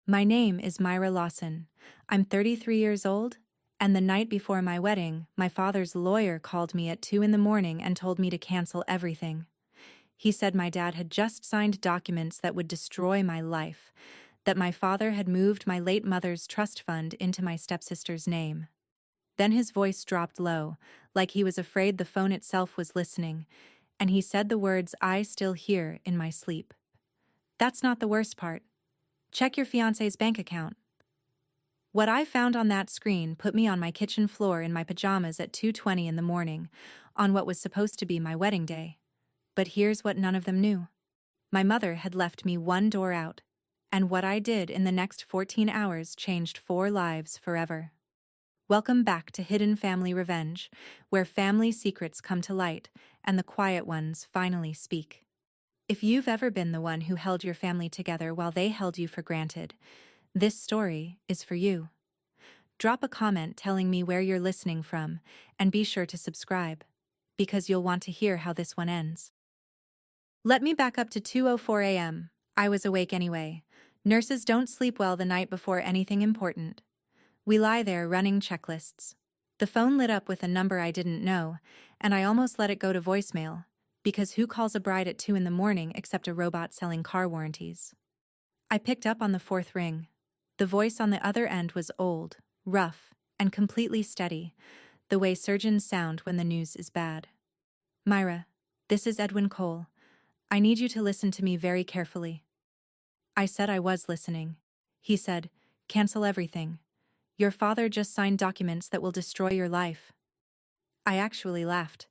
My name is Myra Lawson. I'm 33 years old, and the night before my wedding, my father's lawyer called me at 2 in the morning and told me to cancel everything. He said my dad had just signed documents that would destroy my life, that my father had moved my late mother's trust fund into my stepsister's name. Then his voice dropped low, like he was afraid the phone itself was listening, and he said the words I still hear in my sleep. That's not the worst part. Check your fiancé's bank account. What I found on that screen put me on my kitchen floor in my pajamas at 2:20 in the morning, on what was supposed to be my wedding day. But here's what none of them knew. My mother had left me one door out, and what I did in the next 14 hours changed 4 lives forever. Welcome back to Hidden Family Revenge, where family secrets come to light and the quiet ones finally speak. If you've ever been the one who held your family together while they held you for granted, this story is for you. Drop a comment telling me where you're listening from, and be sure to subscribe, because you'll want to hear how this one ends. Let me back up to 2:04 a.m. I was awake anyway. Nurses don't sleep well the night before anything important. We lie there running checklists. The phone lit up with a number I didn't know, and I almost let it go to voicemail, because who calls a bride at 2 in the morning except a robot selling car warranties? I picked up on the 4th ring. The voice on the other end was old, rough, and completely steady, the way surgeons sound when the news is bad. Myra, this is Edwin Cole. I need you to listen to me very carefully. I said I was listening. He said, cancel everything. Your father just signed documents that will destroy your life. I actually laughed.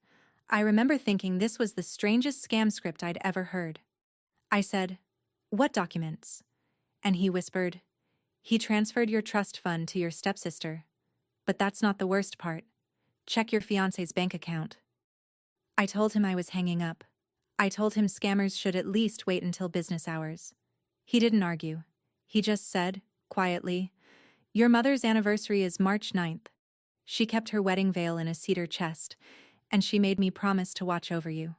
I remember thinking this was the strangest scam script I'd ever heard. I said, what documents? And he whispered, he transferred your trust fund to your stepsister. But that's not the worst part. Check your fiancé's bank account. I told him I was hanging up. I told him scammers should at least wait until business hours. He didn't argue. He just said, quietly, your mother's anniversary is March 9th. She kept her wedding veil in a cedar chest, and she made me promise to watch over you.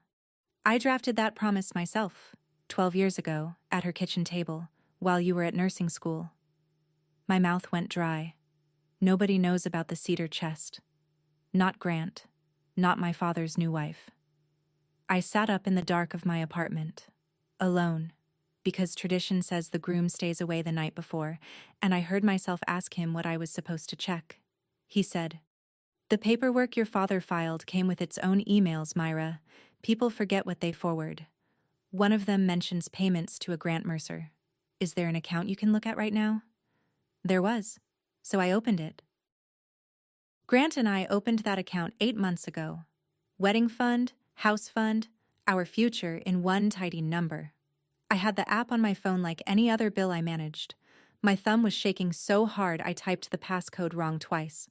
I drafted that promise myself, 12 years ago, at her kitchen table, while you were at nursing school. My mouth went dry. Nobody knows about the cedar chest. Not Grant. Not my father's new wife. I sat up in the dark of my apartment, alone, because tradition says the groom stays away the night before, and I heard myself ask him what I was supposed to check. He said, the paperwork your father filed came with its own emails, Myra. People forget what they forward. One of them mentions payments to a Grant Mercer. Is there an account you can look at right now? There was, so I opened it. Grant and I opened that account 8 months ago. Wedding fund, house fund, our future in one tidy number. I had the app on my phone like any other bill I managed. My thumb was shaking so hard I typed the passcode wrong twice.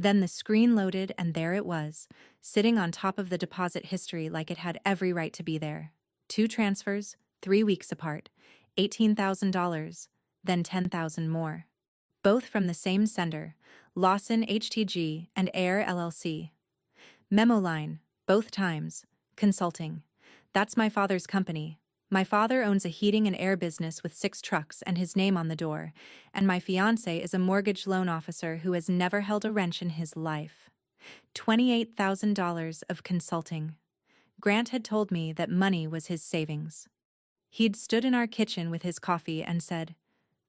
Then the screen loaded and there it was, sitting on top of the deposit history like it had every right to be there. 2 transfers, 3 weeks apart, $18,000, then $10,000 more. Both from the same sender, Lawson HTG and Air LLC. Memo line, both times, consulting. That's my father's company. My father owns a heating and air business with 6 trucks and his name on the door, and my fiancé is a mortgage loan officer who has never held a wrench in his life. $28,000 of consulting. Grant had told me that money was his savings. He'd stood in our kitchen with his coffee and said,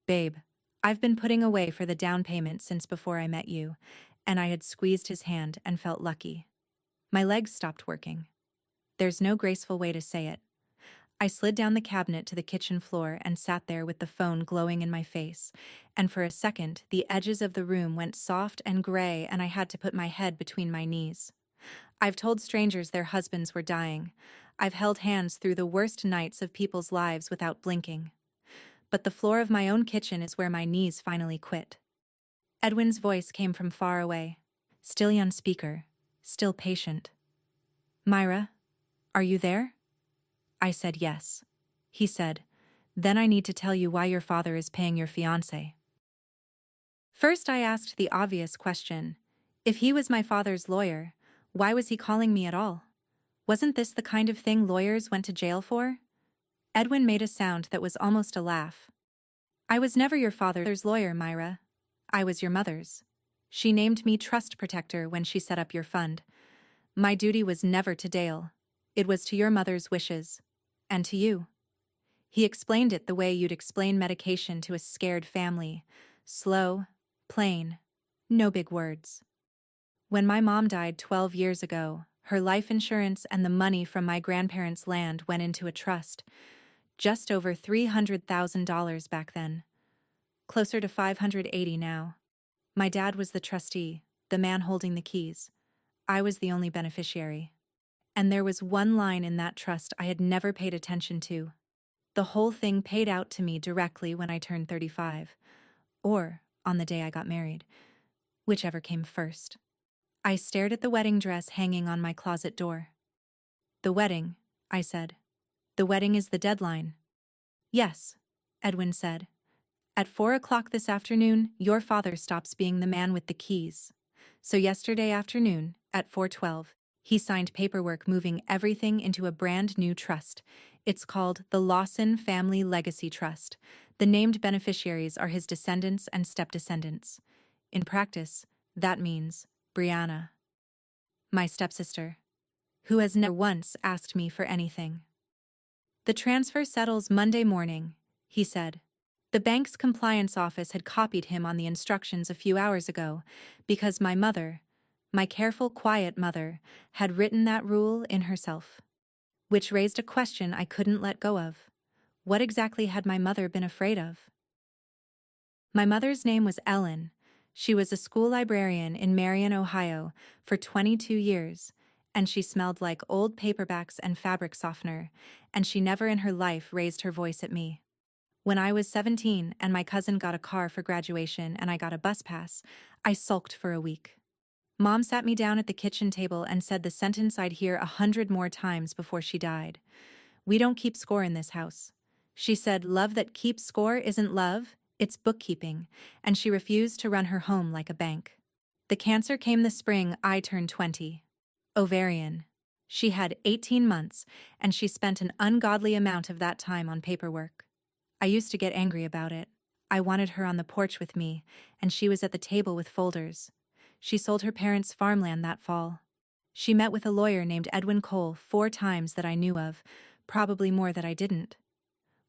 babe, I've been putting away for the down payment since before I met you, and I had squeezed his hand and felt lucky. My legs stopped working. There's no graceful way to say it. I slid down the cabinet to the kitchen floor and sat there with the phone glowing in my face, and for a second the edges of the room went soft and gray and I had to put my head between my knees. I've told strangers their husbands were dying. I've held hands through the worst nights of people's lives without blinking. But the floor of my own kitchen is where my knees finally quit. Edwin's voice came from far away, still on speaker, still patient. Myra, are you there? I said yes. He said, then I need to tell you why your father is paying your fiancé. First I asked the obvious question. If he was my father's lawyer, why was he calling me at all? Wasn't this the kind of thing lawyers went to jail for? Edwin made a sound that was almost a laugh. I was never your father's lawyer, Myra. I was your mother's. She named me trust protector when she set up your fund. My duty was never to Dale. It was to your mother's wishes. And to you. He explained it the way you'd explain medication to a scared family. Slow, plain, no big words. When my mom died 12 years ago, her life insurance and the money from my grandparents' land went into a trust. Just over $300,000 back then. Closer to 580 now. My dad was the trustee, the man holding the keys. I was the only beneficiary. And there was one line in that trust I had never paid attention to. The whole thing paid out to me directly when I turned 35. Or on the day I got married. Whichever came first. I stared at the wedding dress hanging on my closet door. The wedding, I said. The wedding is the deadline. Yes, Edwin said. At 4 o'clock this afternoon, your father stops being the man with the keys. So yesterday afternoon, at 4:12, he signed paperwork moving everything into a brand new trust. It's called the Lawson Family Legacy Trust. The named beneficiaries are his descendants and step-descendants. In practice, that means Brianna, my stepsister, who has never once asked me for anything. The transfer settles Monday morning, he said. The bank's compliance office had copied him on the instructions a few hours ago because my mother, my careful, quiet mother, had written that rule in herself. Which raised a question I couldn't let go of. What exactly had my mother been afraid of? My mother's name was Ellen. She was a school librarian in Marion, Ohio, for 22 years, and she smelled like old paperbacks and fabric softener, and she never in her life raised her voice at me. When I was 17 and my cousin got a car for graduation and I got a bus pass, I sulked for a week. Mom sat me down at the kitchen table and said the sentence I'd hear 100 more times before she died. We don't keep score in this house. She said love that keeps score isn't love, it's bookkeeping, and she refused to run her home like a bank. The cancer came the spring I turned 20. Ovarian. She had 18 months, and she spent an ungodly amount of that time on paperwork. I used to get angry about it. I wanted her on the porch with me, and she was at the table with folders. She sold her parents' farmland that fall. She met with a lawyer named Edwin Cole 4 times that I knew of, probably more that I didn't.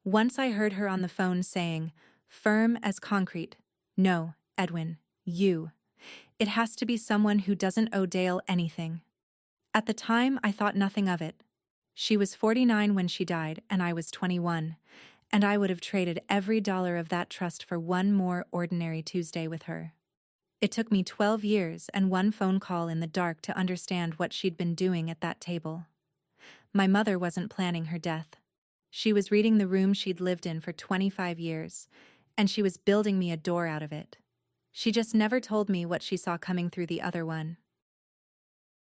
Once I heard her on the phone saying, firm as concrete, "No, Edwin, you. It has to be someone who doesn't owe Dale anything." At the time, I thought nothing of it. She was 49 when she died, and I was 21, and I would have traded every dollar of that trust for one more ordinary Tuesday with her. It took me 12 years and one phone call in the dark to understand what she'd been doing at that table. My mother wasn't planning her death. She was reading the room she'd lived in for 25 years, and she was building me a door out of it. She just never told me what she saw coming through the other one.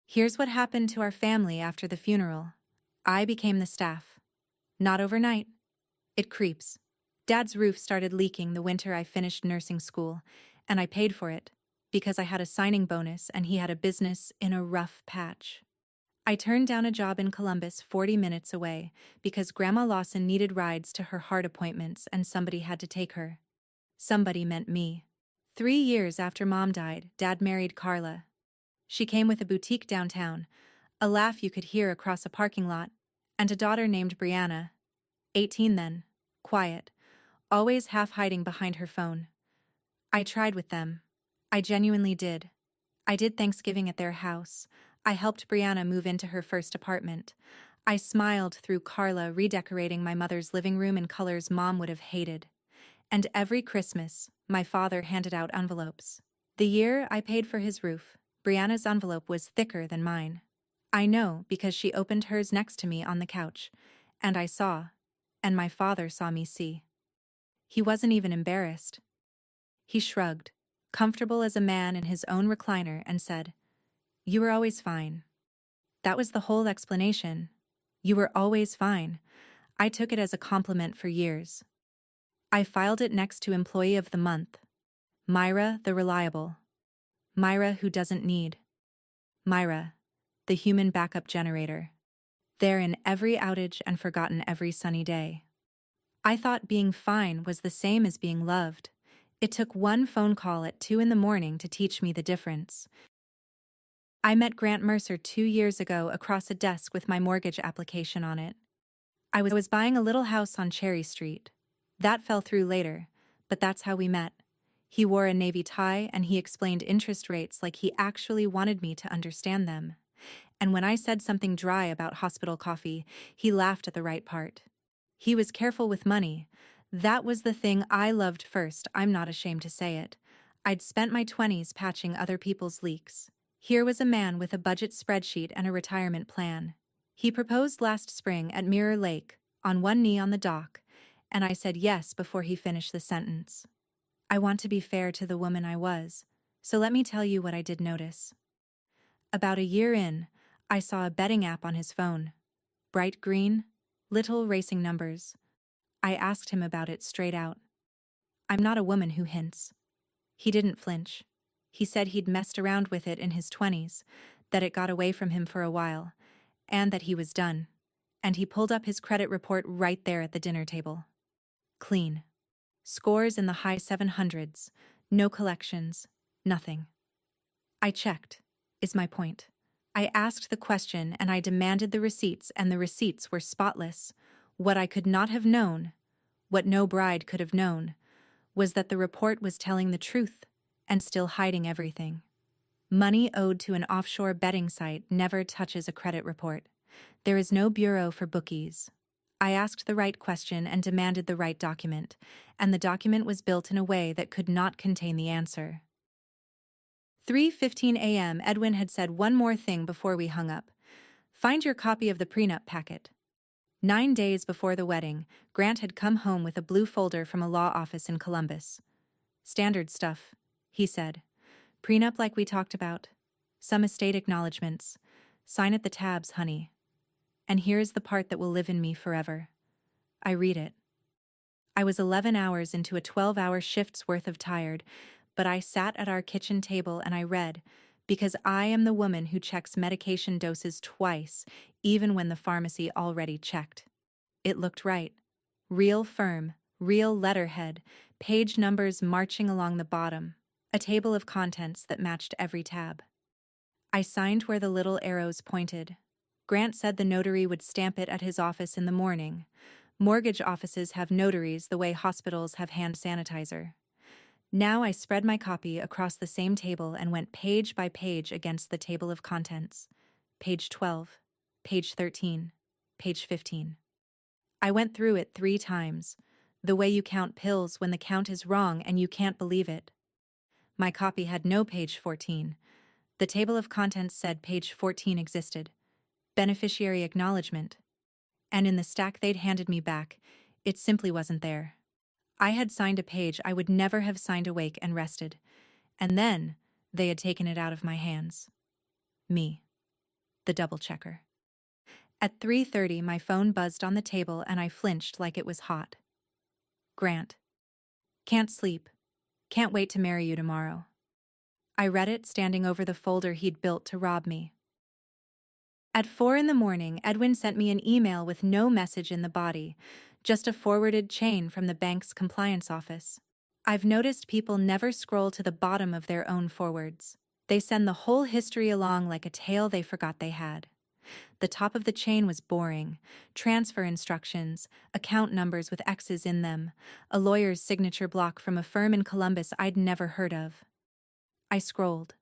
Here's what happened to our family after the funeral. I became the staff. Not overnight. It creeps. Dad's roof started leaking the winter I finished nursing school, and I paid for it, because I had a signing bonus and he had a business in a rough patch. I turned down a job in Columbus 40 minutes away because Grandma Lawson needed rides to her heart appointments and somebody had to take her. Somebody meant me. 3 years after Mom died, Dad married Carla. She came with a boutique downtown, a laugh you could hear across a parking lot, and a daughter named Brianna. 18 then, quiet, always half hiding behind her phone. I tried with them. I genuinely did. I did Thanksgiving at their house. I helped Brianna move into her first apartment. I smiled through Carla redecorating my mother's living room in colors Mom would have hated. And every Christmas, my father handed out envelopes. The year I paid for his roof, Brianna's envelope was thicker than mine. I know because she opened hers next to me on the couch, and I saw, and my father saw me see. He wasn't even embarrassed. He shrugged, comfortable as a man in his own recliner, and said, "You were always fine." That was the whole explanation. You were always fine. I took it as a compliment for years. I filed it next to Employee of the Month. Myra the Reliable. Myra who doesn't need. Myra, the human backup generator. There in every outage and forgotten every sunny day. I thought being fine was the same as being loved. It took one phone call at 2 in the morning to teach me the difference. I met Grant Mercer 2 years ago across a desk with my mortgage application on it. I was buying a little house on Cherry Street. That fell through later, but that's how we met. He wore a navy tie and he explained interest rates like he actually wanted me to understand them. And when I said something dry about hospital coffee, he laughed at the right part. He was careful with money. That was the thing I loved first, I'm not ashamed to say it. I'd spent my 20s patching other people's leaks. Here was a man with a budget spreadsheet and a retirement plan. He proposed last spring at Mirror Lake, on one knee on the dock, and I said yes before he finished the sentence. I want to be fair to the woman I was, so let me tell you what I did notice. About a year in, I saw a betting app on his phone. Bright green, little racing numbers. I asked him about it straight out. I'm not a woman who hints. He didn't flinch. He said he'd messed around with it in his 20s, that it got away from him for a while, and that he was done. And he pulled up his credit report right there at the dinner table. Clean. Scores in the high 700s, no collections, nothing. I checked, is my point. I asked the question and I demanded the receipts, and the receipts were spotless. What I could not have known, what no bride could have known, was that the report was telling the truth and still hiding everything. Money owed to an offshore betting site never touches a credit report. There is no bureau for bookies. I asked the right question and demanded the right document, and the document was built in a way that could not contain the answer. 3:15 a.m. Edwin had said one more thing before we hung up. Find your copy of the prenup packet. 9 days before the wedding, Grant had come home with a blue folder from a law office in Columbus. Standard stuff, he said. Prenup like we talked about. Some estate acknowledgments. Sign at the tabs, honey. And here's the part that will live in me forever. I read it. I was 11 hours into a 12-hour shift's worth of tired, but I sat at our kitchen table and I read, because I am the woman who checks medication doses twice, even when the pharmacy already checked. It looked right. Real firm, real letterhead, page numbers marching along the bottom, a table of contents that matched every tab. I signed where the little arrows pointed. Grant said the notary would stamp it at his office in the morning. Mortgage offices have notaries the way hospitals have hand sanitizer. Now I spread my copy across the same table and went page by page against the table of contents. Page 12, page 13, page 15. I went through it 3 times, the way you count pills when the count is wrong and you can't believe it. My copy had no page 14. The table of contents said page 14 existed. Beneficiary acknowledgement. And in the stack they'd handed me back, it simply wasn't there. I had signed a page I would never have signed awake and rested. And then they had taken it out of my hands. Me. The double checker. At 3:30 my phone buzzed on the table and I flinched like it was hot. Grant. Can't sleep. Can't wait to marry you tomorrow. I read it standing over the folder he'd built to rob me. At 4 in the morning, Edwin sent me an email with no message in the body, just a forwarded chain from the bank's compliance office. I've noticed people never scroll to the bottom of their own forwards. They send the whole history along like a tale they forgot they had. The top of the chain was boring. Transfer instructions, account numbers with X's in them, a lawyer's signature block from a firm in Columbus I'd never heard of. I scrolled.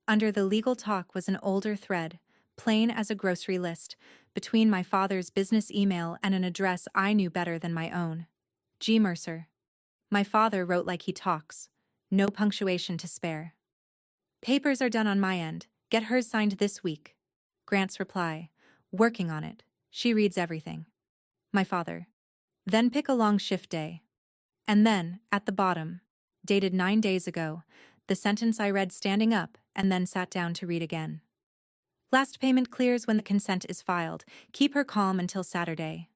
Under the legal talk was an older thread, plain as a grocery list, between my father's business email and an address I knew better than my own. G. Mercer. My father wrote like he talks. No punctuation to spare. Papers are done on my end. Get hers signed this week. Grant's reply. Working on it. She reads everything. My father. Then pick a long shift day. And then, at the bottom, dated 9 days ago, the sentence I read standing up and then sat down to read again. Last payment clears when the consent is filed. Keep her calm until Saturday.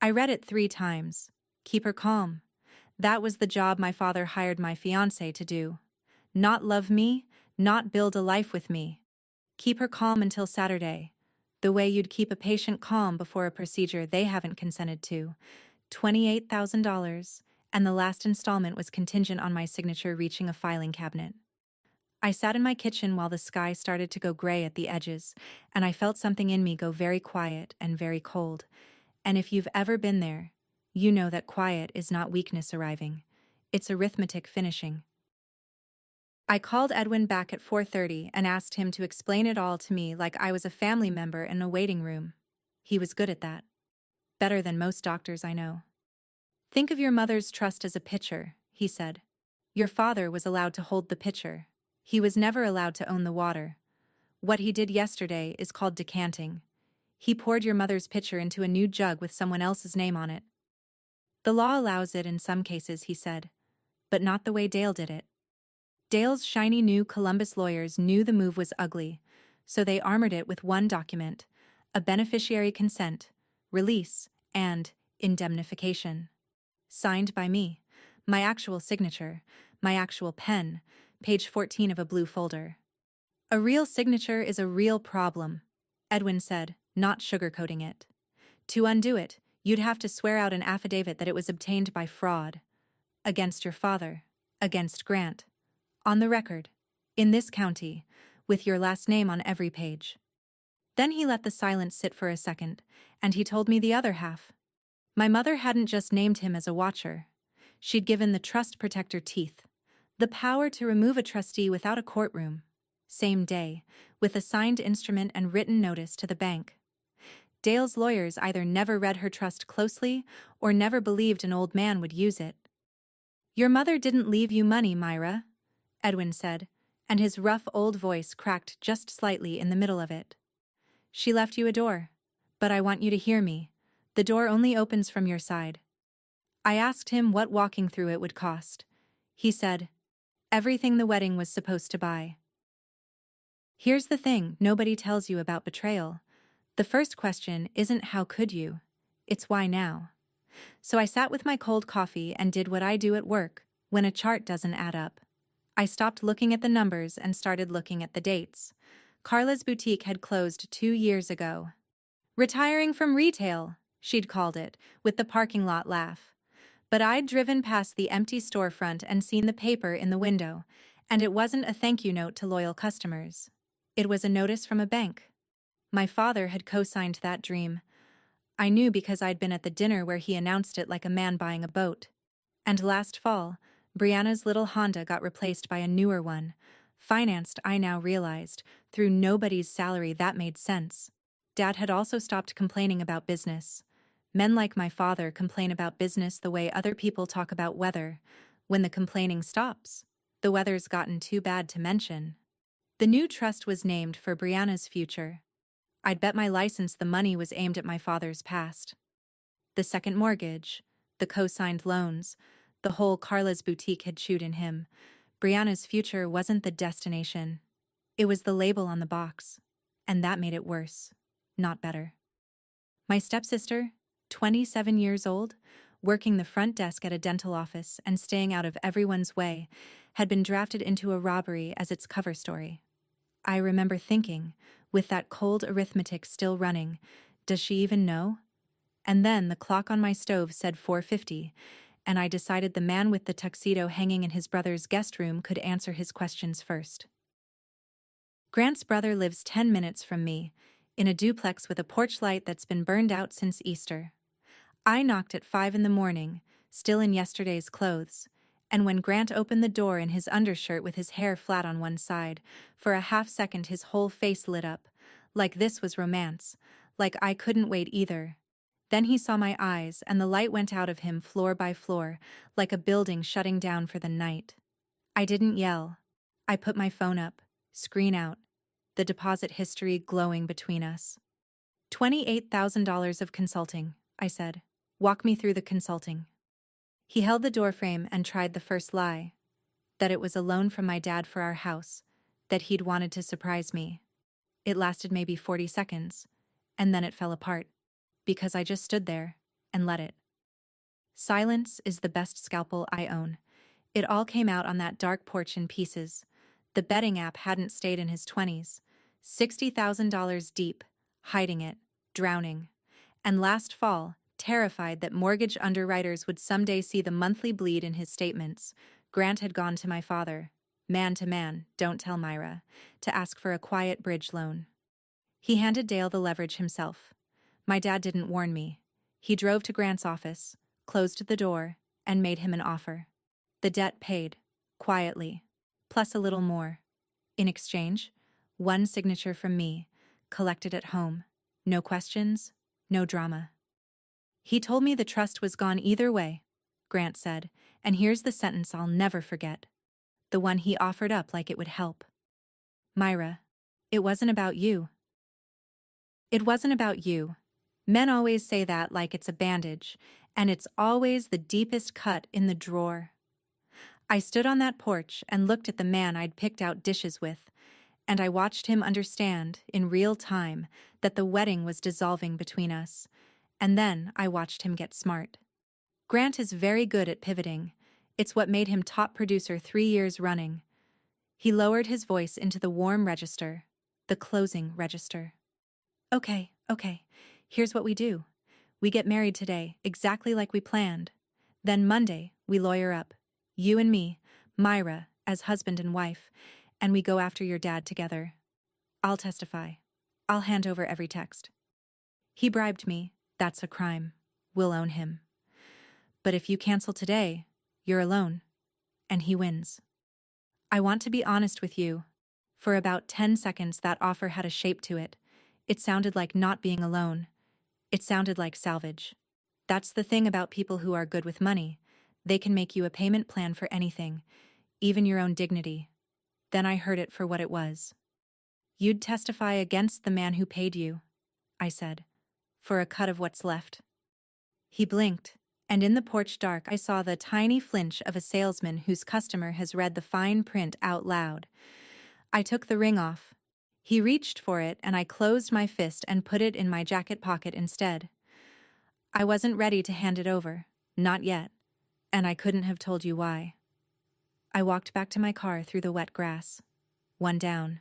I read it 3 times. Keep her calm. That was the job my father hired my fiancé to do. Not love me, not build a life with me. Keep her calm until Saturday. The way you'd keep a patient calm before a procedure they haven't consented to. $28,000, and the last installment was contingent on my signature reaching a filing cabinet. I sat in my kitchen while the sky started to go gray at the edges, and I felt something in me go very quiet and very cold. And if you've ever been there, you know that quiet is not weakness arriving. It's arithmetic finishing. I called Edwin back at 4:30 and asked him to explain it all to me like I was a family member in a waiting room. He was good at that. Better than most doctors I know. Think of your mother's trust as a pitcher, he said. Your father was allowed to hold the pitcher. He was never allowed to own the water. What he did yesterday is called decanting. He poured your mother's pitcher into a new jug with someone else's name on it. The law allows it in some cases, he said, but not the way Dale did it. Dale's shiny new Columbus lawyers knew the move was ugly, so they armored it with one document, a beneficiary consent, release, and indemnification. Signed by me, my actual signature, my actual pen, page 14 of a blue folder. A real signature is a real problem, Edwin said, not sugarcoating it. To undo it, you'd have to swear out an affidavit that it was obtained by fraud. Against your father, against Grant. On the record, in this county, with your last name on every page. Then he let the silence sit for a second, and he told me the other half. My mother hadn't just named him as a watcher. She'd given the trust protector teeth, the power to remove a trustee without a courtroom, same day, with a signed instrument and written notice to the bank. Dale's lawyers either never read her trust closely or never believed an old man would use it. Your mother didn't leave you money, Myra, Edwin said, and his rough old voice cracked just slightly in the middle of it. She left you a door, but I want you to hear me. The door only opens from your side. I asked him what walking through it would cost. He said, everything the wedding was supposed to buy. Here's the thing nobody tells you about betrayal. The first question isn't how could you, it's why now. So I sat with my cold coffee and did what I do at work when a chart doesn't add up. I stopped looking at the numbers and started looking at the dates. Carla's boutique had closed 2 years ago. Retiring from retail, she'd called it, with the parking lot laugh. But I'd driven past the empty storefront and seen the paper in the window, and it wasn't a thank you note to loyal customers. It was a notice from a bank. My father had co-signed that dream. I knew because I'd been at the dinner where he announced it like a man buying a boat. And last fall, Brianna's little Honda got replaced by a newer one, financed, I now realized, through nobody's salary. That made sense. Dad had also stopped complaining about business. Men like my father complain about business the way other people talk about weather. When the complaining stops, the weather's gotten too bad to mention. The new trust was named for Brianna's future. I'd bet my license the money was aimed at my father's past. The second mortgage, the co-signed loans, the hole Carla's boutique had chewed in him. Brianna's future wasn't the destination. It was the label on the box. And that made it worse, not better. My stepsister, 27 years old, working the front desk at a dental office and staying out of everyone's way, had been drafted into a robbery as its cover story. I remember thinking, with that cold arithmetic still running, does she even know? And then the clock on my stove said 4:50, and I decided the man with the tuxedo hanging in his brother's guest room could answer his questions first. Grant's brother lives 10 minutes from me, in a duplex with a porch light that's been burned out since Easter. I knocked at 5 in the morning, still in yesterday's clothes, and when Grant opened the door in his undershirt with his hair flat on one side, for a half second his whole face lit up, like this was romance, like I couldn't wait either. Then he saw my eyes and the light went out of him floor by floor, like a building shutting down for the night. I didn't yell. I put my phone up, screen out, the deposit history glowing between us. $28,000 of consulting, I said. Walk me through the consulting. He held the doorframe and tried the first lie. That it was a loan from my dad for our house, that he'd wanted to surprise me. It lasted maybe 40 seconds, and then it fell apart, because I just stood there and let it. Silence is the best scalpel I own. It all came out on that dark porch in pieces. The betting app hadn't stayed in his 20s. $60,000 deep, hiding it, drowning. And last fall, Terrified that mortgage underwriters would someday see the monthly bleed in his statements, Grant had gone to my father, man to man, don't tell Myra, to ask for a quiet bridge loan. He handed Dale the leverage himself. My dad didn't warn me. He drove to Grant's office, closed the door, and made him an offer. The debt paid, quietly, plus a little more. In exchange, one signature from me, collected at home. No questions, no drama. He told me the trust was gone either way, Grant said, and here's the sentence I'll never forget. The one he offered up like it would help. Myra, it wasn't about you. It wasn't about you. Men always say that like it's a bandage, and it's always the deepest cut in the drawer. I stood on that porch and looked at the man I'd picked out dishes with, and I watched him understand, in real time, that the wedding was dissolving between us, and then I watched him get smart. Grant is very good at pivoting. It's what made him top producer 3 years running. He lowered his voice into the warm register, the closing register. Okay, here's what we do. We get married today, exactly like we planned. Then Monday, we lawyer up. You and me, Myra, as husband and wife, and we go after your dad together. I'll testify. I'll hand over every text. He bribed me. That's a crime. We'll own him. But if you cancel today, you're alone. And he wins. I want to be honest with you. For about 10 seconds that offer had a shape to it. It sounded like not being alone. It sounded like salvage. That's the thing about people who are good with money. They can make you a payment plan for anything, even your own dignity. Then I heard it for what it was. You'd testify against the man who paid you, I said, for a cut of what's left. He blinked, and in the porch dark I saw the tiny flinch of a salesman whose customer has read the fine print out loud. I took the ring off. He reached for it and I closed my fist and put it in my jacket pocket instead. I wasn't ready to hand it over, not yet, and I couldn't have told you why. I walked back to my car through the wet grass. One down.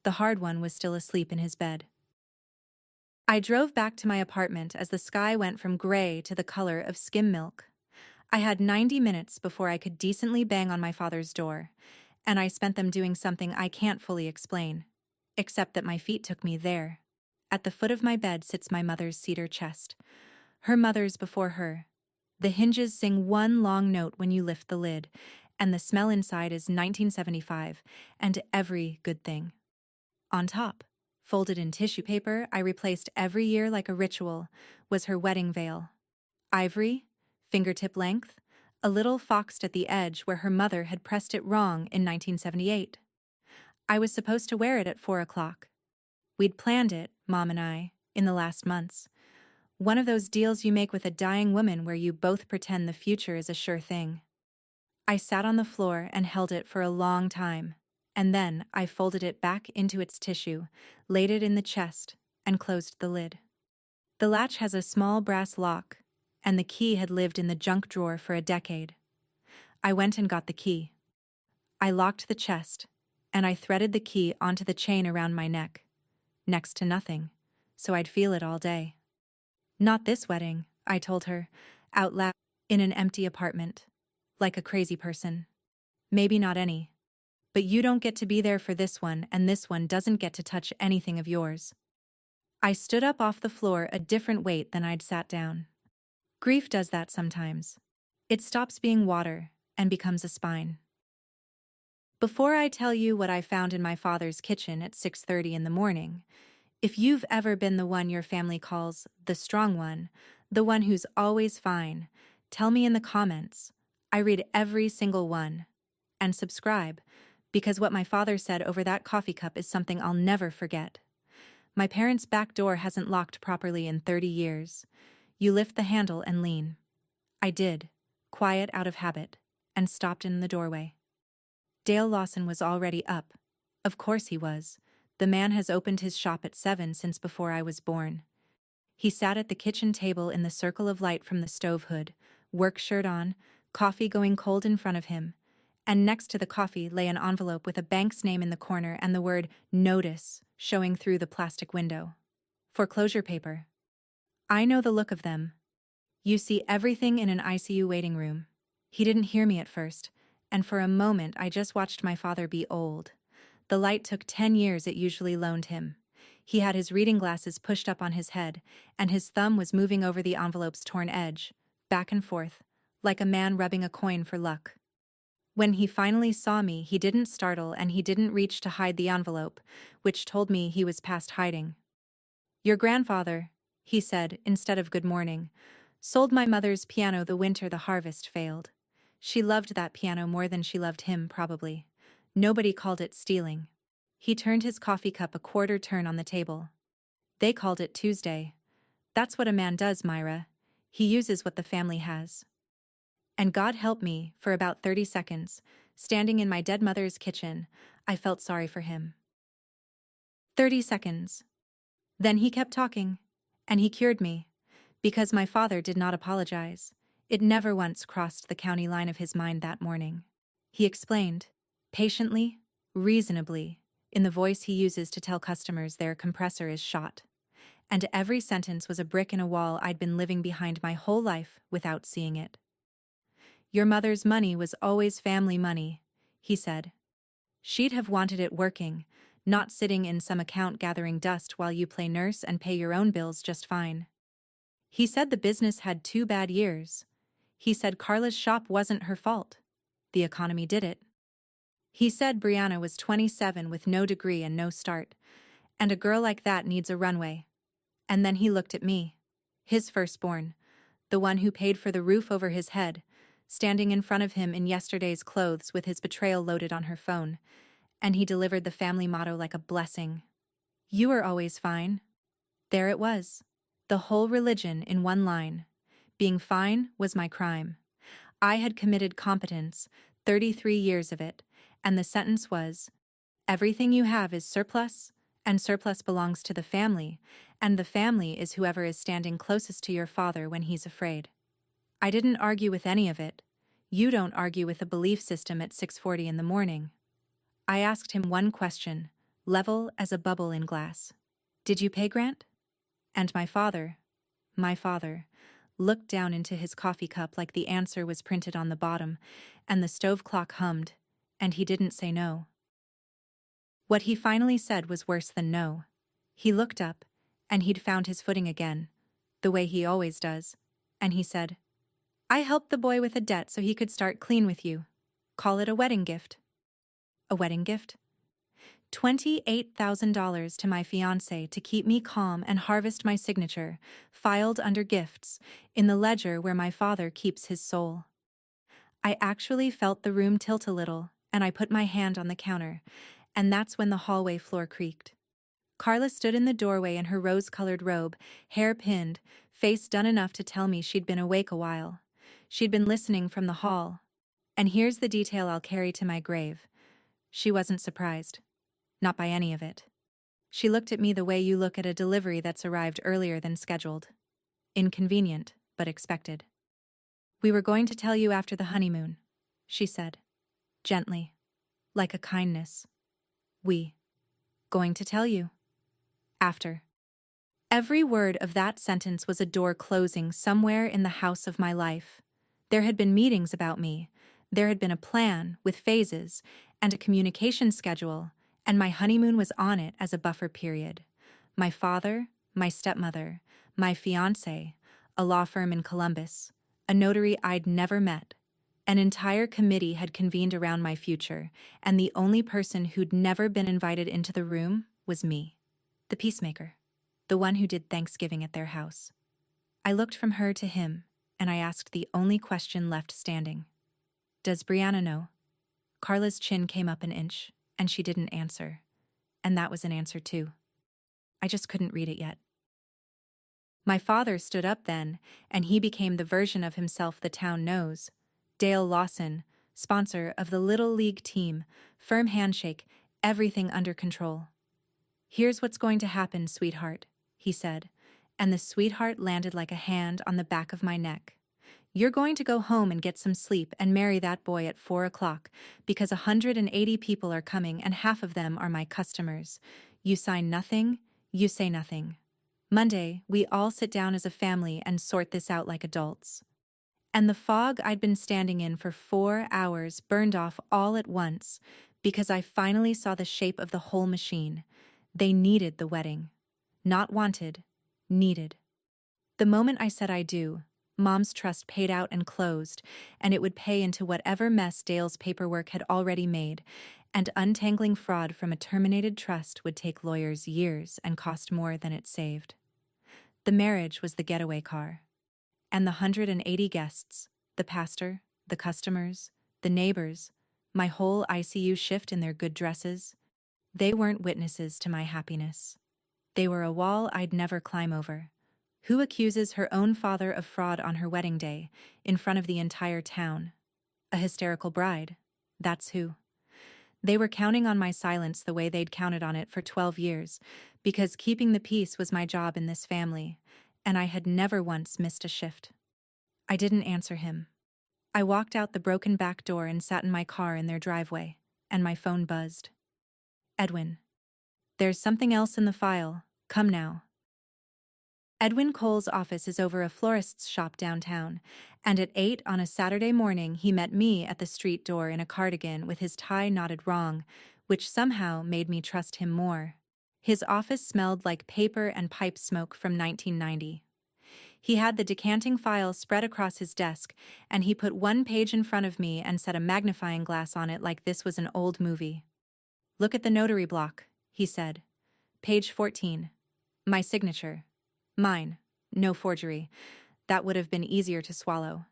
The hard one was still asleep in his bed. I drove back to my apartment as the sky went from gray to the color of skim milk. I had 90 minutes before I could decently bang on my father's door, and I spent them doing something I can't fully explain, except that my feet took me there. At the foot of my bed sits my mother's cedar chest. Her mother's before her. The hinges sing one long note when you lift the lid, and the smell inside is 1975 and every good thing. On top, folded in tissue paper I replaced every year like a ritual, was her wedding veil. Ivory, fingertip length, a little foxed at the edge where her mother had pressed it wrong in 1978. I was supposed to wear it at 4 o'clock. We'd planned it, Mom and I, in the last months. One of those deals you make with a dying woman where you both pretend the future is a sure thing. I sat on the floor and held it for a long time, and then I folded it back into its tissue, laid it in the chest, and closed the lid. The latch has a small brass lock, and the key had lived in the junk drawer for a decade. I went and got the key. I locked the chest, and I threaded the key onto the chain around my neck. Next to nothing, so I'd feel it all day. Not this wedding, I told her, out loud, in an empty apartment. Like a crazy person. Maybe not any. But you don't get to be there for this one, and this one doesn't get to touch anything of yours. I stood up off the floor a different weight than I'd sat down. Grief does that sometimes. It stops being water and becomes a spine. Before I tell you what I found in my father's kitchen at 6:30 in the morning, if you've ever been the one your family calls the strong one, the one who's always fine, tell me in the comments. I read every single one. And subscribe, because what my father said over that coffee cup is something I'll never forget. My parents' back door hasn't locked properly in 30 years. You lift the handle and lean. I did, quiet out of habit, and stopped in the doorway. Dale Lawson was already up. Of course he was. The man has opened his shop at 7 since before I was born. He sat at the kitchen table in the circle of light from the stove hood, work shirt on, coffee going cold in front of him, and next to the coffee lay an envelope with a bank's name in the corner and the word "Notice" showing through the plastic window. Foreclosure paper. I know the look of them. You see everything in an ICU waiting room. He didn't hear me at first, and for a moment I just watched my father be old. The light took 10 years it usually loaned him. He had his reading glasses pushed up on his head, and his thumb was moving over the envelope's torn edge, back and forth, like a man rubbing a coin for luck. When he finally saw me, he didn't startle and he didn't reach to hide the envelope, which told me he was past hiding. "Your grandfather," he said, instead of good morning, "sold my mother's piano the winter the harvest failed. She loved that piano more than she loved him, probably. Nobody called it stealing." He turned his coffee cup a quarter turn on the table. "They called it Tuesday. That's what a man does, Myra. He uses what the family has." And God help me, for about 30 seconds, standing in my dead mother's kitchen, I felt sorry for him. 30 seconds. Then he kept talking, and he cured me, because my father did not apologize. It never once crossed the county line of his mind that morning. He explained, patiently, reasonably, in the voice he uses to tell customers their compressor is shot. And every sentence was a brick in a wall I'd been living behind my whole life without seeing it. "Your mother's money was always family money," he said. "She'd have wanted it working, not sitting in some account gathering dust while you play nurse and pay your own bills just fine." He said the business had 2 bad years. He said Carla's shop wasn't her fault. The economy did it. He said Brianna was 27 with no degree and no start, and a girl like that needs a runway. And then he looked at me, his firstborn, the one who paid for the roof over his head, standing in front of him in yesterday's clothes with his betrayal loaded on her phone, and he delivered the family motto like a blessing. "You were always fine." There it was. The whole religion in one line. Being fine was my crime. I had committed competence, 33 years of it, and the sentence was, "Everything you have is surplus, and surplus belongs to the family, and the family is whoever is standing closest to your father when he's afraid." I didn't argue with any of it. You don't argue with a belief system at 6:40 in the morning. I asked him one question, level as a bubble in glass. "Did you pay Grant?" And my father, looked down into his coffee cup like the answer was printed on the bottom, and the stove clock hummed, and he didn't say no. What he finally said was worse than no. He looked up, and he'd found his footing again, the way he always does, and he said, "I helped the boy with a debt so he could start clean with you. Call it a wedding gift." A wedding gift? $28,000 to my fiancé to keep me calm and harvest my signature, filed under gifts, in the ledger where my father keeps his soul. I actually felt the room tilt a little, and I put my hand on the counter, and that's when the hallway floor creaked. Carla stood in the doorway in her rose-colored robe, hair pinned, face done enough to tell me she'd been awake a while. She'd been listening from the hall. And here's the detail I'll carry to my grave. She wasn't surprised. Not by any of it. She looked at me the way you look at a delivery that's arrived earlier than scheduled. Inconvenient, but expected. "We were going to tell you after the honeymoon," she said. Gently. Like a kindness. Going to tell you. After. Every word of that sentence was a door closing somewhere in the house of my life. There had been meetings about me. There had been a plan, with phases, and a communication schedule, and my honeymoon was on it as a buffer period. My father, my stepmother, my fiancé, a law firm in Columbus, a notary I'd never met. An entire committee had convened around my future, and the only person who'd never been invited into the room was me. The peacemaker. The one who did Thanksgiving at their house. I looked from her to him, and I asked the only question left standing. "Does Brianna know?" Carla's chin came up an inch, and she didn't answer. And that was an answer too. I just couldn't read it yet. My father stood up then, and he became the version of himself the town knows. Dale Lawson, sponsor of the Little League team, firm handshake, everything under control. "Here's what's going to happen, sweetheart," he said, and the sweetheart landed like a hand on the back of my neck. "You're going to go home and get some sleep and marry that boy at 4 o'clock, because 180 people are coming and half of them are my customers. You sign nothing, you say nothing. Monday, we all sit down as a family and sort this out like adults. And the fog I'd been standing in for 4 hours burned off all at once because I finally saw the shape of the whole machine. They needed the wedding. Not wanted, needed. The moment I said I do, Mom's trust paid out and closed, and it would pay into whatever mess Dale's paperwork had already made, and untangling fraud from a terminated trust would take lawyers years and cost more than it saved. The marriage was the getaway car. And the 180 guests, the pastor, the customers, the neighbors, my whole ICU shift in their good dresses, they weren't witnesses to my happiness. They were a wall I'd never climb over. Who accuses her own father of fraud on her wedding day, in front of the entire town? A hysterical bride. That's who. They were counting on my silence the way they'd counted on it for 12 years, because keeping the peace was my job in this family, and I had never once missed a shift. I didn't answer him. I walked out the broken back door and sat in my car in their driveway, and my phone buzzed. Edwin. There's something else in the file. Come now. Edwin Cole's office is over a florist's shop downtown, and at 8 on a Saturday morning he met me at the street door in a cardigan with his tie knotted wrong, which somehow made me trust him more. His office smelled like paper and pipe smoke from 1990. He had the decanting file spread across his desk, and he put one page in front of me and set a magnifying glass on it like this was an old movie. Look at the notary block, he said. Page 14. My signature. Mine. No forgery. That would have been easier to swallow.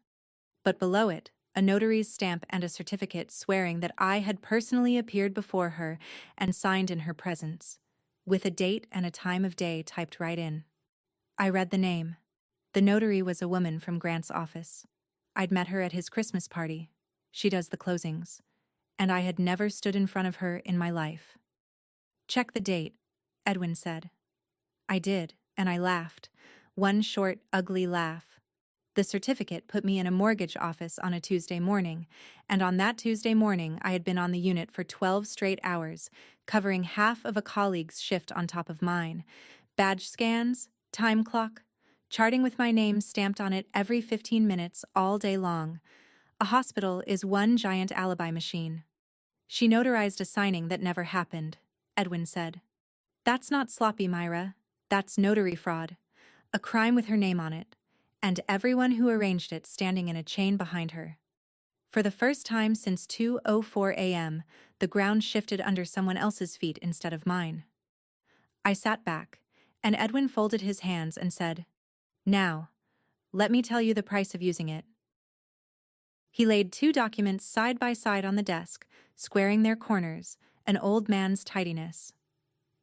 But below it, a notary's stamp and a certificate swearing that I had personally appeared before her and signed in her presence, with a date and a time of day typed right in. I read the name. The notary was a woman from Grant's office. I'd met her at his Christmas party. She does the closings. And I had never stood in front of her in my life. Check the date, Edwin said. I did, and I laughed. One short, ugly laugh. The certificate put me in a mortgage office on a Tuesday morning, and on that Tuesday morning I had been on the unit for 12 straight hours, covering half of a colleague's shift on top of mine. Badge scans, time clock, charting with my name stamped on it every 15 minutes all day long. A hospital is one giant alibi machine. She notarized a signing that never happened, Edwin said. That's not sloppy, Myra. That's notary fraud. A crime with her name on it, and everyone who arranged it standing in a chain behind her. For the first time since 2:04 a.m., the ground shifted under someone else's feet instead of mine. I sat back, and Edwin folded his hands and said, Now, let me tell you the price of using it. He laid 2 documents side by side on the desk, squaring their corners, an old man's tidiness.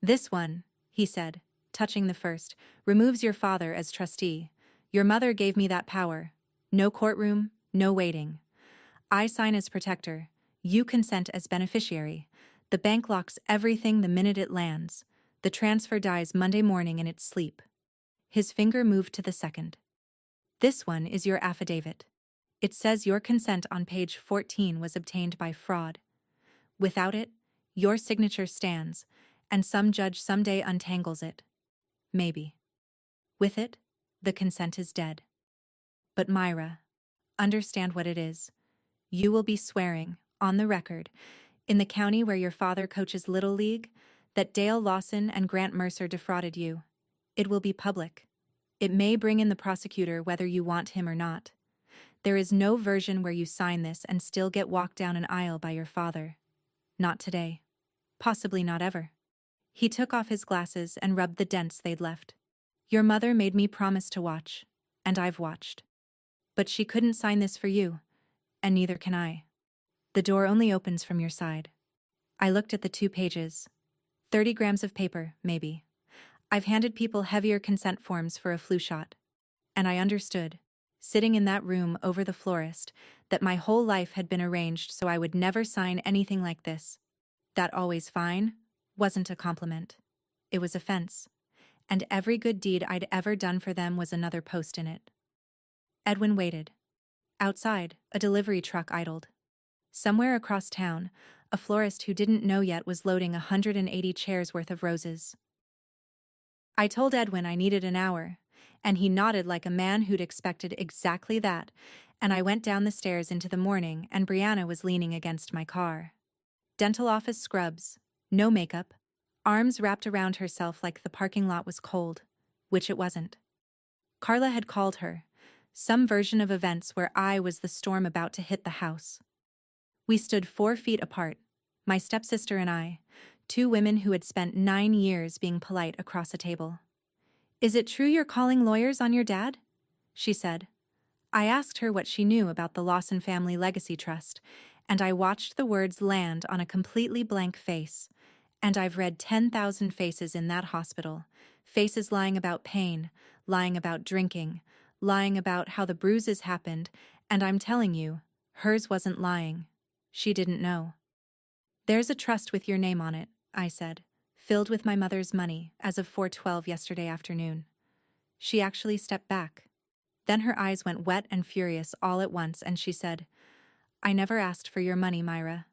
This one, he said, touching the first, removes your father as trustee. Your mother gave me that power. No courtroom, no waiting. I sign as protector. You consent as beneficiary. The bank locks everything the minute it lands. The transfer dies Monday morning in its sleep. His finger moved to the second. This one is your affidavit. It says your consent on page 14 was obtained by fraud. Without it, your signature stands, and some judge someday untangles it. Maybe. With it, the consent is dead. But Myra, understand what it is. You will be swearing, on the record, in the county where your father coaches Little League, that Dale Lawson and Grant Mercer defrauded you. It will be public. It may bring in the prosecutor whether you want him or not. There is no version where you sign this and still get walked down an aisle by your father. Not today. Possibly not ever. He took off his glasses and rubbed the dents they'd left. Your mother made me promise to watch, and I've watched. But she couldn't sign this for you, and neither can I. The door only opens from your side. I looked at the 2 pages. 30 grams of paper, maybe. I've handed people heavier consent forms for a flu shot. And I understood, sitting in that room over the florist, that my whole life had been arranged so I would never sign anything like this. That always fine wasn't a compliment. It was offense. And every good deed I'd ever done for them was another post in it. Edwin waited. Outside, a delivery truck idled. Somewhere across town, a florist who didn't know yet was loading 180 chairs worth of roses. I told Edwin I needed an hour, and he nodded like a man who'd expected exactly that, and I went down the stairs into the morning and Brianna was leaning against my car. Dental office scrubs, no makeup, arms wrapped around herself like the parking lot was cold, which it wasn't. Carla had called her, some version of events where I was the storm about to hit the house. We stood 4 feet apart, my stepsister and I, 2 women who had spent 9 years being polite across a table. "Is it true you're calling lawyers on your dad?" she said. I asked her what she knew about the Lawson Family Legacy Trust, and I watched the words land on a completely blank face. And I've read 10,000 faces in that hospital, faces lying about pain, lying about drinking, lying about how the bruises happened, and I'm telling you, hers wasn't lying. She didn't know. "There's a trust with your name on it," I said, "filled with my mother's money as of 4:12 yesterday afternoon." She actually stepped back. Then her eyes went wet and furious all at once and she said, "I never asked for your money, Myra.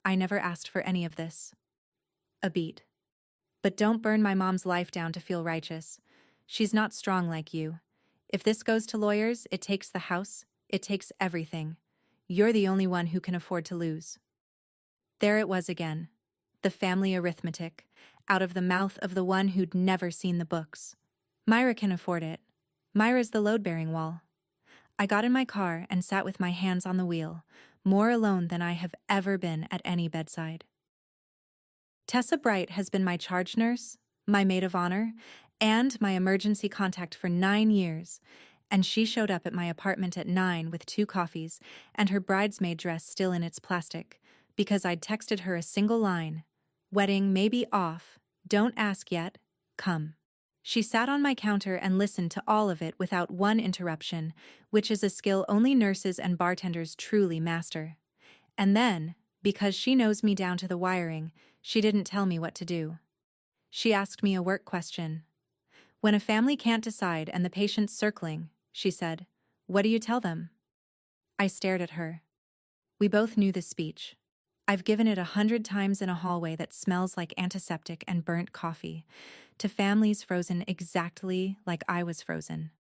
I never asked for any of this." A beat. "But don't burn my mom's life down to feel righteous. She's not strong like you. If this goes to lawyers, it takes the house, it takes everything. You're the only one who can afford to lose." There it was again. The family arithmetic, out of the mouth of the one who'd never seen the books. Myra can afford it. Myra's the load-bearing wall. I got in my car and sat with my hands on the wheel, more alone than I have ever been at any bedside. Tessa Bright has been my charge nurse, my maid of honor, and my emergency contact for 9 years, and she showed up at my apartment at 9 with 2 coffees and her bridesmaid dress still in its plastic, because I'd texted her a single line, "Wedding may be off, don't ask yet, come." She sat on my counter and listened to all of it without one interruption, which is a skill only nurses and bartenders truly master. And then, because she knows me down to the wiring, she didn't tell me what to do. She asked me a work question. "When a family can't decide and the patient's circling," she said, "what do you tell them?" I stared at her. We both knew the speech. I've given it 100 times in a hallway that smells like antiseptic and burnt coffee, to families frozen exactly like I was frozen.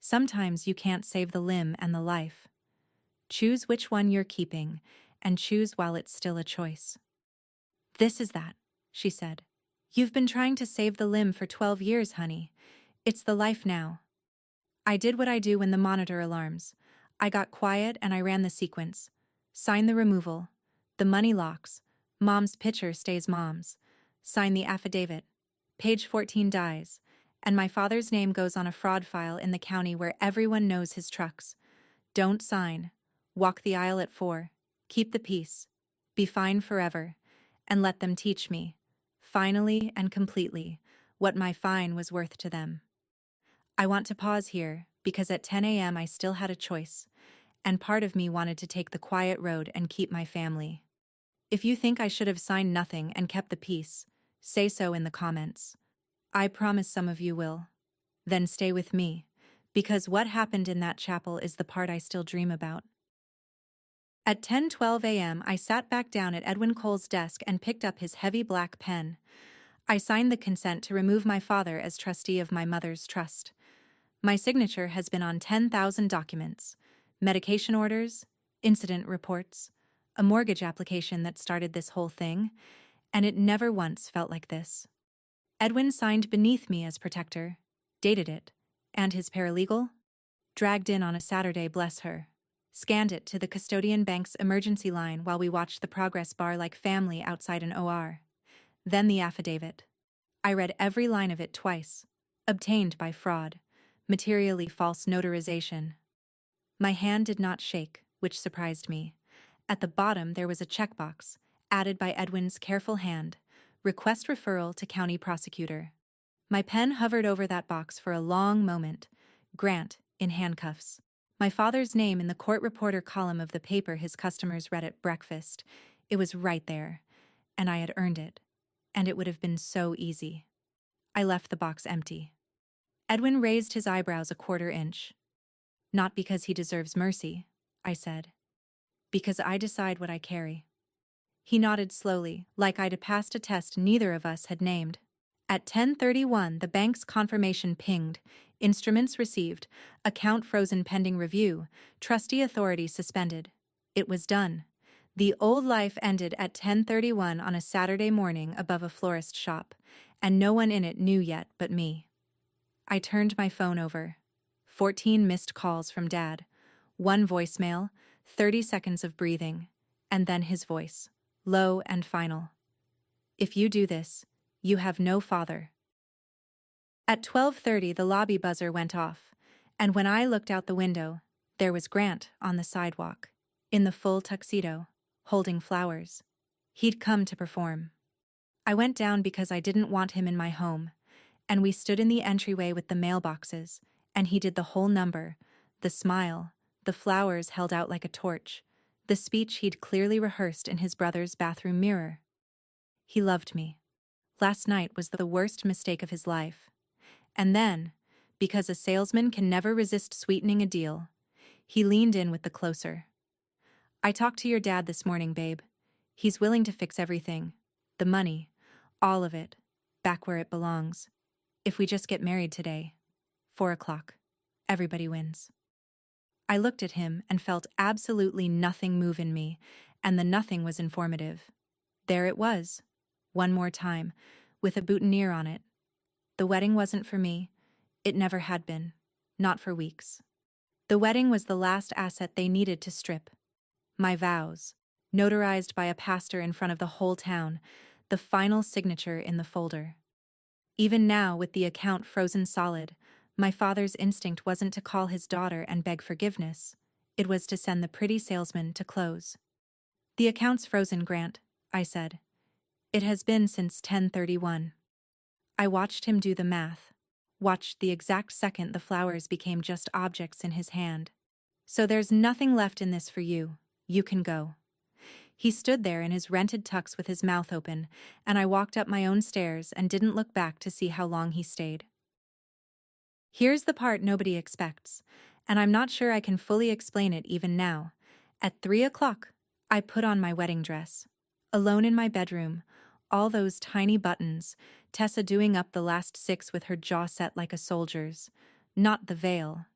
Sometimes you can't save the limb and the life. Choose which one you're keeping, and choose while it's still a choice. "This is that," she said. "You've been trying to save the limb for 12 years, honey. It's the life now." I did what I do when the monitor alarms. I got quiet and I ran the sequence. Sign the removal. The money locks. Mom's picture stays mom's. Sign the affidavit. Page 14 dies. And my father's name goes on a fraud file in the county where everyone knows his trucks. Don't sign. Walk the aisle at 4. Keep the peace. Be fine forever. And let them teach me, finally and completely, what my fine was worth to them. I want to pause here, because at 10 a.m. I still had a choice, and part of me wanted to take the quiet road and keep my family. If you think I should have signed nothing and kept the peace, say so in the comments. I promise some of you will. Then stay with me, because what happened in that chapel is the part I still dream about. At 10:12 a.m., I sat back down at Edwin Cole's desk and picked up his heavy black pen. I signed the consent to remove my father as trustee of my mother's trust. My signature has been on 10,000 documents, medication orders, incident reports, a mortgage application that started this whole thing, and it never once felt like this. Edwin signed beneath me as protector, dated it, and his paralegal? Dragged in on a Saturday, bless her. Scanned it to the custodian bank's emergency line while we watched the progress bar like family outside an OR. Then the affidavit. I read every line of it twice. Obtained by fraud. Materially false notarization. My hand did not shake, which surprised me. At the bottom there was a checkbox, added by Edwin's careful hand. Request referral to county prosecutor. My pen hovered over that box for a long moment. Grant, in handcuffs. My father's name in the court reporter column of the paper his customers read at breakfast. It was right there, and I had earned it. And it would have been so easy. I left the box empty. Edwin raised his eyebrows a quarter inch. "Not because he deserves mercy," I said. "Because I decide what I carry." He nodded slowly, like I'd passed a test neither of us had named. At 10:31, the bank's confirmation pinged. Instruments received. Account frozen pending review. Trustee authority suspended. It was done. The old life ended at 10:31 on a Saturday morning above a florist shop, and no one in it knew yet but me. I turned my phone over. 14 missed calls from Dad. One voicemail, 30 seconds of breathing, and then his voice, low and final. If you do this, you have no father. At 12:30, the lobby buzzer went off, and when I looked out the window, there was Grant on the sidewalk, in the full tuxedo, holding flowers. He'd come to perform. I went down because I didn't want him in my home, and we stood in the entryway with the mailboxes, and he did the whole number, the smile, the flowers held out like a torch, the speech he'd clearly rehearsed in his brother's bathroom mirror. He loved me. Last night was the worst mistake of his life. And then, because a salesman can never resist sweetening a deal, he leaned in with the closer. I talked to your dad this morning, babe. He's willing to fix everything. The money. All of it. Back where it belongs. If we just get married today. 4 o'clock. Everybody wins. I looked at him and felt absolutely nothing move in me, and the nothing was informative. There it was. One more time, with a boutonniere on it. The wedding wasn't for me. It never had been. Not for weeks. The wedding was the last asset they needed to strip. My vows, notarized by a pastor in front of the whole town, the final signature in the folder. Even now, with the account frozen solid, my father's instinct wasn't to call his daughter and beg forgiveness. It was to send the pretty salesman to close. The account's frozen, Grant, I said. It has been since 10:31. I watched him do the math, watched the exact second the flowers became just objects in his hand. So there's nothing left in this for you. You can go. He stood there in his rented tux with his mouth open, and I walked up my own stairs and didn't look back to see how long he stayed. Here's the part nobody expects, and I'm not sure I can fully explain it even now. At 3 o'clock, I put on my wedding dress. Alone in my bedroom, all those tiny buttons, Tessa doing up the last 6 with her jaw set like a soldier's. Not the veil.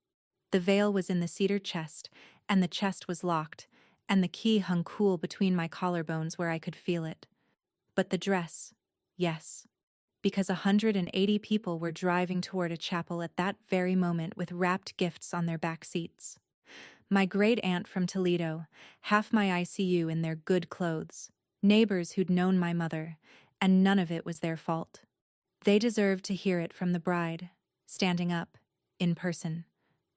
The veil was in the cedar chest, and the chest was locked, and the key hung cool between my collarbones where I could feel it. But the dress, yes. Because 180 people were driving toward a chapel at that very moment with wrapped gifts on their back seats. My great-aunt from Toledo, half my ICU in their good clothes, neighbors who'd known my mother, and none of it was their fault. They deserved to hear it from the bride, standing up, in person.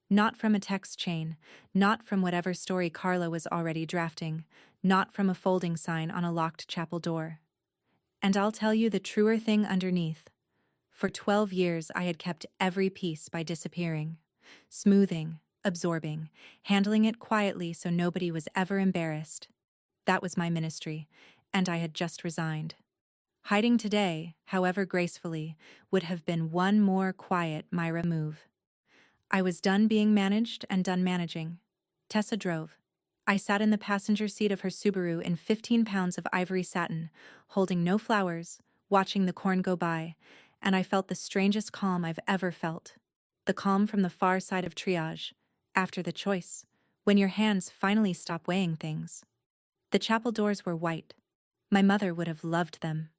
Not from a text chain, not from whatever story Carla was already drafting, not from a folding sign on a locked chapel door. And I'll tell you the truer thing underneath. For 12 years I had kept every piece by disappearing, smoothing, absorbing, handling it quietly so nobody was ever embarrassed. That was my ministry, and I had just resigned. Hiding today, however gracefully, would have been one more quiet Myra move. I was done being managed and done managing. Tessa drove. I sat in the passenger seat of her Subaru in 15 pounds of ivory satin, holding no flowers, watching the corn go by, and I felt the strangest calm I've ever felt. The calm from the far side of triage, after the choice, when your hands finally stop weighing things. The chapel doors were white. My mother would have loved them.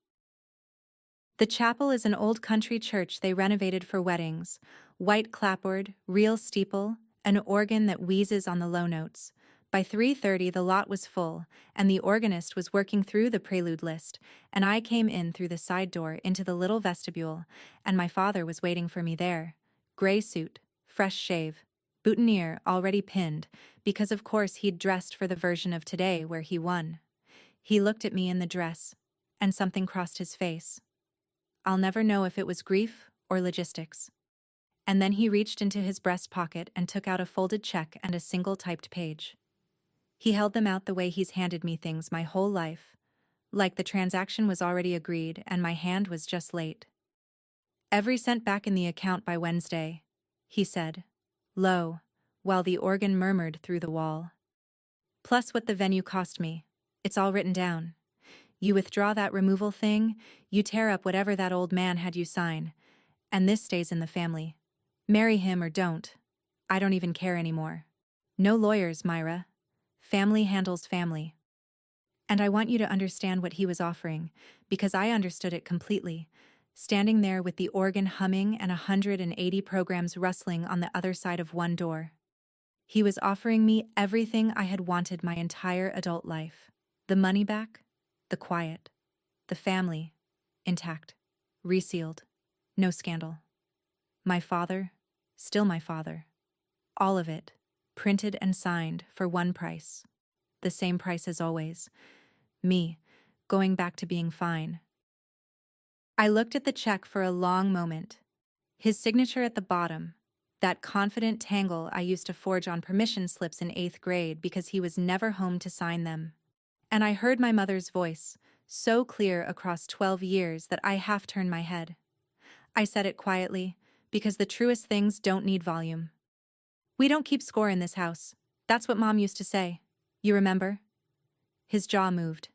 The chapel is an old country church they renovated for weddings. White clapboard, real steeple, an organ that wheezes on the low notes. By 3:30 the lot was full, and the organist was working through the prelude list, and I came in through the side door into the little vestibule, and my father was waiting for me there. Gray suit, fresh shave, boutonniere already pinned, because of course he'd dressed for the version of today where he won. He looked at me in the dress, and something crossed his face. I'll never know if it was grief or logistics. And then he reached into his breast pocket and took out a folded check and a single typed page. He held them out the way he's handed me things my whole life, like the transaction was already agreed and my hand was just late. Every cent back in the account by Wednesday, he said, low, while the organ murmured through the wall. Plus what the venue cost me. It's all written down. You withdraw that removal thing, you tear up whatever that old man had you sign, and this stays in the family. Marry him or don't. I don't even care anymore. No lawyers, Myra. Family handles family. And I want you to understand what he was offering, because I understood it completely, standing there with the organ humming and 180 programs rustling on the other side of one door. He was offering me everything I had wanted my entire adult life. The money back, the quiet, the family, intact, resealed, no scandal. My father, still my father. All of it, printed and signed for one price. The same price as always. Me, going back to being fine. I looked at the check for a long moment. His signature at the bottom, that confident tangle I used to forge on permission slips in 8th grade because he was never home to sign them. And I heard my mother's voice, so clear across 12 years that I half turned my head. I said it quietly, because the truest things don't need volume. We don't keep score in this house. That's what Mom used to say. You remember? His jaw moved.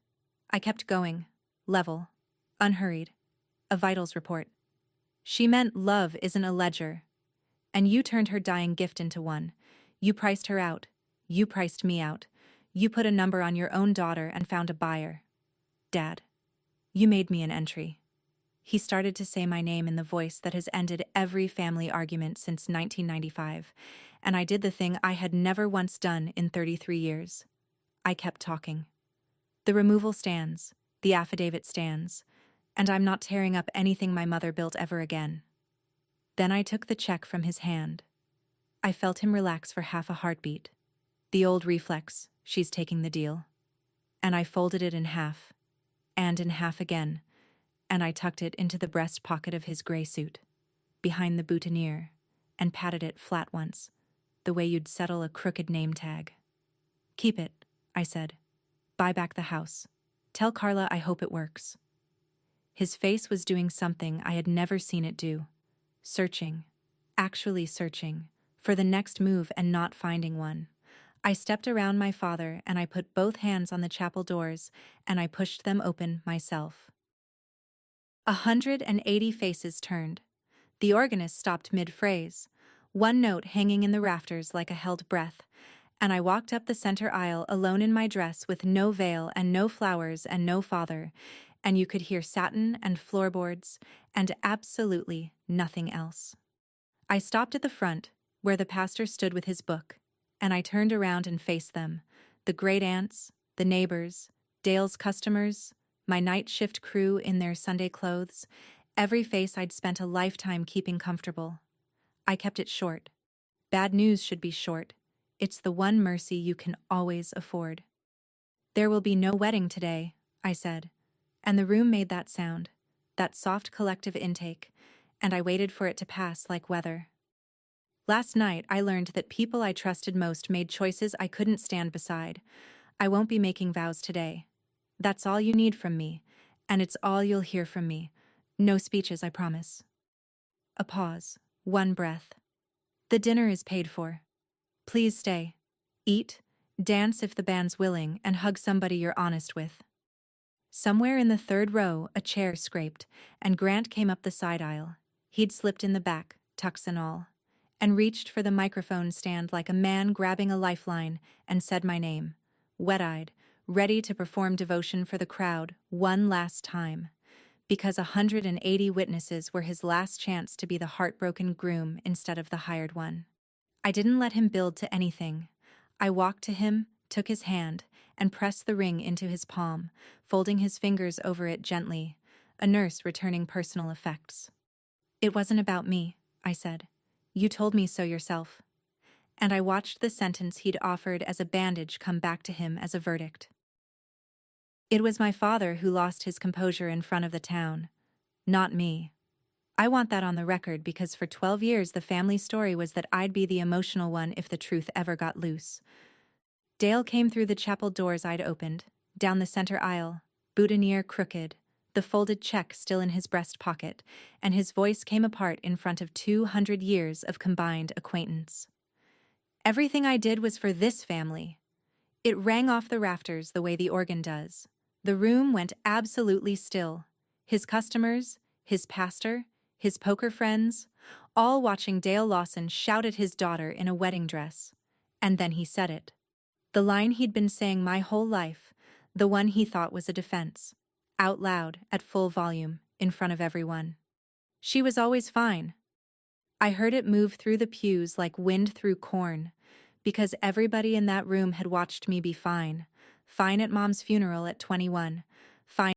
I kept going, level, unhurried, a vitals report. She meant love isn't a ledger. And you turned her dying gift into one. You priced her out. You priced me out. You put a number on your own daughter and found a buyer. Dad, you made me an entry. He started to say my name in the voice that has ended every family argument since 1995, and I did the thing I had never once done in 33 years. I kept talking. The removal stands, the affidavit stands, and I'm not tearing up anything my mother built ever again. Then I took the check from his hand. I felt him relax for half a heartbeat. The old reflex, she's taking the deal. And I folded it in half, and in half again, and I tucked it into the breast pocket of his gray suit, behind the boutonniere, and patted it flat once, the way you'd settle a crooked name tag. Keep it, I said. Buy back the house. Tell Carla I hope it works. His face was doing something I had never seen it do. Searching, actually searching, for the next move and not finding one. I stepped around my father and I put both hands on the chapel doors and I pushed them open myself. 180 faces turned. The organist stopped mid-phrase, one note hanging in the rafters like a held breath, and I walked up the center aisle alone in my dress with no veil and no flowers and no father, and you could hear satin and floorboards and absolutely nothing else. I stopped at the front, where the pastor stood with his book, and I turned around and faced them, the great aunts, the neighbors, Dale's customers, my night shift crew in their Sunday clothes, every face I'd spent a lifetime keeping comfortable. I kept it short. Bad news should be short. It's the one mercy you can always afford. There will be no wedding today, I said, and the room made that sound, that soft collective intake, and I waited for it to pass like weather. Last night I learned that people I trusted most made choices I couldn't stand beside. I won't be making vows today. That's all you need from me, and it's all you'll hear from me. No speeches, I promise. A pause, one breath. The dinner is paid for. Please stay. Eat, dance if the band's willing, and hug somebody you're honest with. Somewhere in the third row, a chair scraped, and Grant came up the side aisle. He'd slipped in the back, tux and all, and reached for the microphone stand like a man grabbing a lifeline, and said my name, wet-eyed, ready to perform devotion for the crowd one last time, because 180 witnesses were his last chance to be the heartbroken groom instead of the hired one. I didn't let him build to anything. I walked to him, took his hand, and pressed the ring into his palm, folding his fingers over it gently, a nurse returning personal effects. It wasn't about me, I said. You told me so yourself. And I watched the sentence he'd offered as a bandage come back to him as a verdict. It was my father who lost his composure in front of the town, not me. I want that on the record because for 12 years the family story was that I'd be the emotional one if the truth ever got loose. Dale came through the chapel doors I'd opened, down the center aisle, boutonniere crooked, the folded check still in his breast pocket, and his voice came apart in front of 200 years of combined acquaintance. Everything I did was for this family. It rang off the rafters the way the organ does. The room went absolutely still. His customers, his pastor, his poker friends, all watching Dale Lawson shout at his daughter in a wedding dress. And then he said it. The line he'd been saying my whole life, the one he thought was a defense. Out loud, at full volume, in front of everyone. She was always fine. I heard it move through the pews like wind through corn, because everybody in that room had watched me be fine. Fine at Mom's funeral at 21. Fine